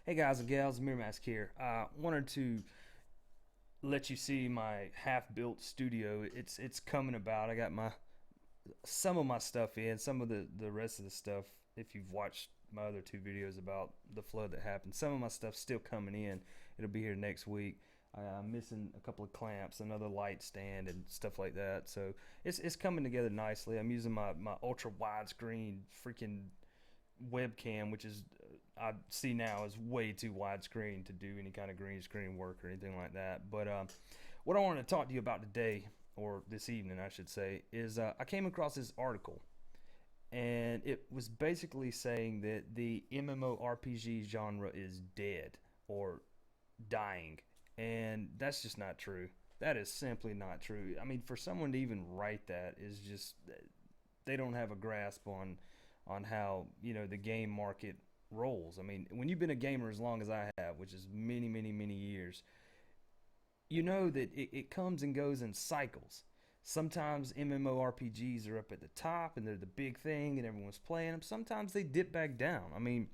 Hey guys and gals, Mirrormask here. Wanted to let you see my half-built studio. It's coming about. I got my some of my stuff in, some of the rest of the stuff. If you've watched my other two videos about the flood that happened, some of my stuff's still coming in. It'll be here next week. I'm missing a couple of clamps, another light stand, and stuff like that. So it's coming together nicely. I'm using my ultra widescreen freaking webcam, which is I see now is way too widescreen to do any kind of green screen work or anything like that. But what I wanted to talk to you about today, or this evening, I should say, is I came across this article, and it was basically saying that the MMORPG genre is dead or dying, and that's just not true. That is simply not true. I mean, for someone to even write that is just they don't have a grasp on how the game market rolls. I mean, when you've been a gamer as long as I have, which is many, many, many years, you know that it comes and goes in cycles. Sometimes MMORPGs are up at the top and they're the big thing and everyone's playing them. Sometimes they dip back down. I mean,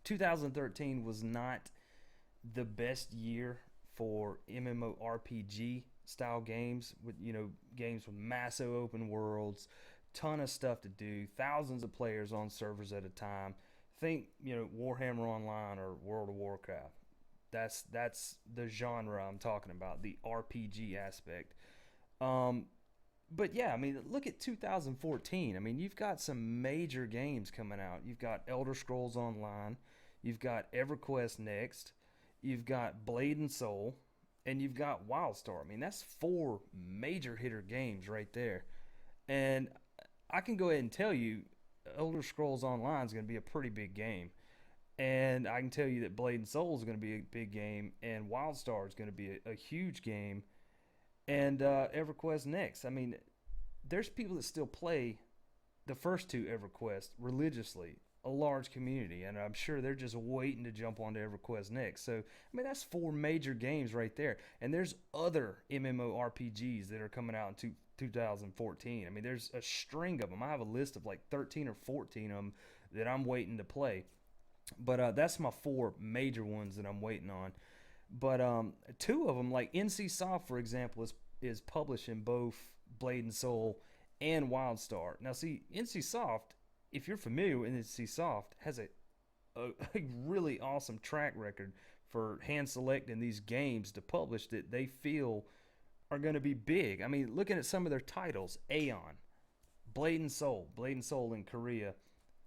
2013 was not the best year for MMORPG style games with games with massive open worlds, ton of stuff to do, thousands of players on servers at a time. Think Warhammer Online or World of Warcraft. That's the genre I'm talking about, the RPG aspect. Um, but yeah, I mean, look at 2014. I mean, you've got some major games coming out. You've got Elder Scrolls Online, you've got EverQuest Next, you've got Blade and Soul, and you've got WildStar. I mean, that's four major hitter games right there. And I can go ahead and tell you, Elder Scrolls Online is going to be a pretty big game. And I can tell you that Blade and Soul is going to be a big game, and WildStar is going to be a huge game, and EverQuest Next. I mean, there's people that still play the first two EverQuest religiously, a large community, and I'm sure they're just waiting to jump onto EverQuest Next. So, I mean, that's four major games right there. And there's other MMORPGs that are coming out in 2014. I mean, there's a string of them. I have a list of like 13 or 14 of them that I'm waiting to play. But that's my four major ones that I'm waiting on. But two of them, like NCSoft, for example, is publishing both Blade and Soul and WildStar. Now, see, NCSoft, if you're familiar with NCSoft, has a really awesome track record for hand selecting these games to publish that they feel are going to be big. I mean, looking at some of their titles, Aeon, Blade and Soul in Korea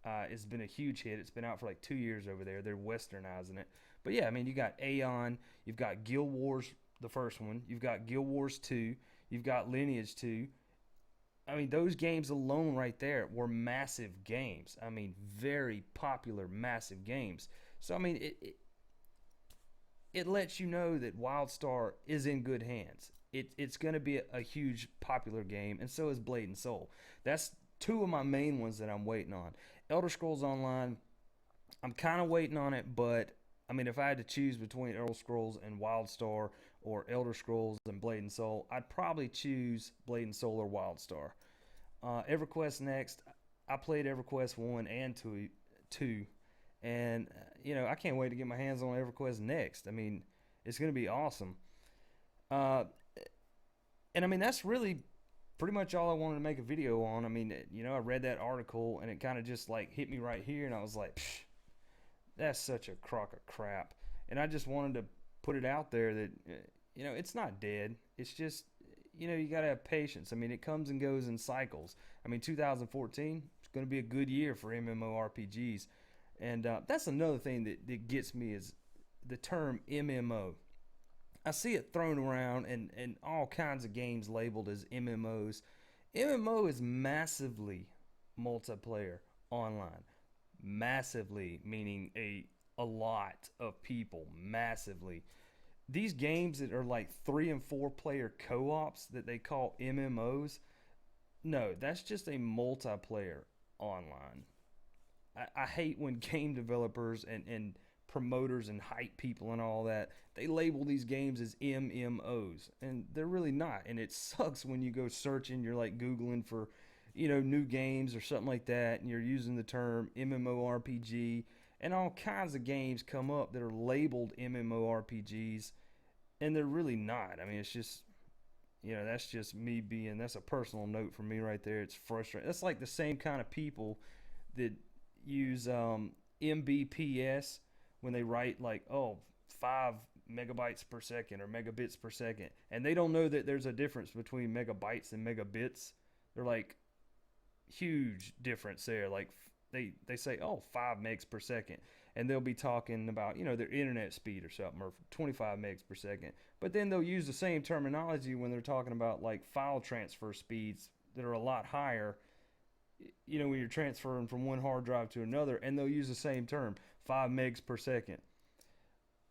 has been a huge hit. It's been out for like 2 years over there. They're westernizing it. But yeah, I mean, you got Aeon, you've got Guild Wars, the first one, you've got Guild Wars 2, you've got Lineage 2. I mean, those games alone right there were massive games. I mean, very popular, massive games. So, I mean, it lets you know that WildStar is in good hands. It's going to be a huge popular game, and so is Blade and Soul. That's two of my main ones that I'm waiting on. Elder Scrolls Online, I'm kind of waiting on it, but I mean, if I had to choose between Elder Scrolls and WildStar or Elder Scrolls and Blade and Soul, I'd probably choose Blade and Soul or WildStar. EverQuest Next, I played EverQuest 1 and 2 and I can't wait to get my hands on EverQuest Next. I mean, it's going to be awesome. Uh, and I mean, that's really pretty much all I wanted to make a video on. I mean, I read that article and it kind of just like hit me right here, and I was like, psh, that's such a crock of crap. And I just wanted to put it out there that it's not dead. It's just you got to have patience. I mean, it comes and goes in cycles. I mean, 2014 is going to be a good year for MMORPGs, and that's another thing that gets me is the term MMO. I see it thrown around and all kinds of games labeled as MMOs. MMO is massively multiplayer online. Massively, meaning a lot of people. Massively. These games that are like 3 and 4 player co-ops that they call MMOs, no, that's just a multiplayer online. I hate when game developers and promoters and hype people and all that, they label these games as MMOs, and they're really not. And it sucks when you go searching, you're like Googling for, new games or something like that, and you're using the term MMORPG, and all kinds of games come up that are labeled MMORPGs, and they're really not. I mean, it's just, that's just me being, that's a personal note for me right there. It's frustrating. That's like the same kind of people that use mbps when they write like, oh, 5 megabytes per second or megabits per second, and they don't know that there's a difference between megabytes and megabits. They're like huge difference there. Like they say, oh, 5 megs per second, and they'll be talking about, their internet speed or something, or 25 megs per second. But then they'll use the same terminology when they're talking about like file transfer speeds that are a lot higher, when you're transferring from one hard drive to another, and they'll use the same term, 5 megs per second.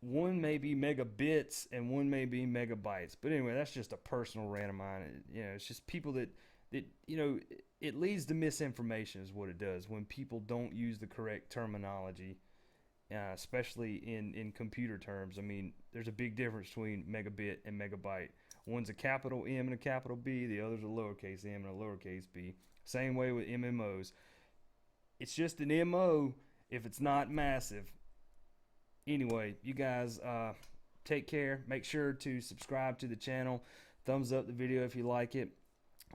One may be megabits and one may be megabytes. But anyway, that's just a personal rant of mine. It's just people that it leads to misinformation is what it does when people don't use the correct terminology, especially in computer terms. I mean, there's a big difference between megabit and megabyte. One's a capital M and a capital B. The other's a lowercase m and a lowercase b. Same way with MMOs. It's just an MO if it's not massive. Anyway, you guys take care. Make sure to subscribe to the channel. Thumbs up the video if you like it.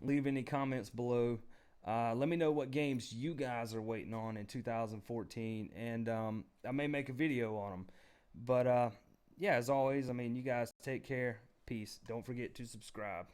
Leave any comments below. Let me know what games you guys are waiting on in 2014, and I may make a video on them. But yeah, as always, I mean, you guys take care. Peace. Don't forget to subscribe.